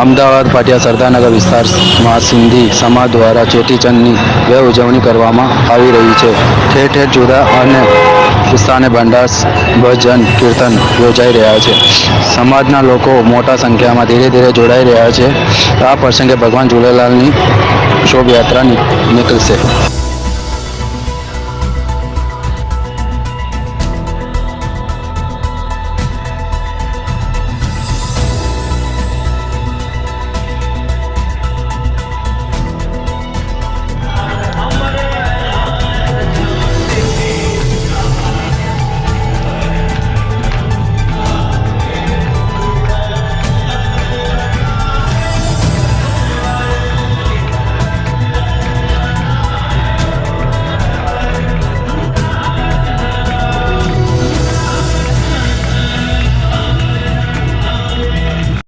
અમદાવાદ પાટિયા સરદારનગર વિસ્તારમાં સિંધી સમાજ દ્વારા ચેટીચંદની ઉજવણી કરવામાં આવી રહી છે. ઠેર ઠેર જુદા અને વિસ્તારને ભંડાર ભજન કીર્તન યોજાઈ રહ્યા છે. સમાજના લોકો મોટા સંખ્યામાં ધીરે ધીરે જોડાઈ રહ્યા છે. આ પ્રસંગે ભગવાન ઝૂલેલાલની શોભાયાત્રા નીકળશે.